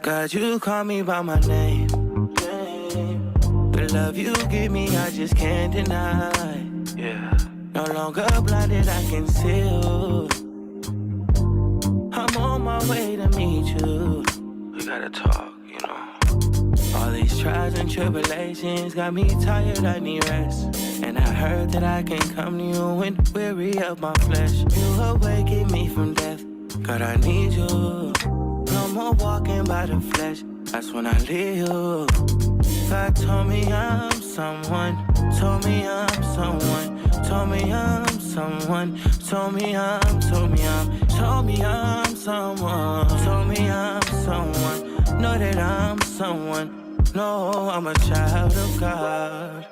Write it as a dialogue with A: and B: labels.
A: God, you call me by my name. The love you give me, I just can't deny. Yeah. No longer blinded, I can see you. I'm on my way to meet you. We gotta talk, you know. All these trials and tribulations got me tired, I need rest. And I heard that I can come to you when weary of my flesh. You awaken me from death, God, I need you. No more walking by the flesh, that's when I leave you. God told me I'm someone, told me I'm someone, told me I'm someone, told me I'm someone, told me I'm someone, know that I'm someone, no, I'm a child of God.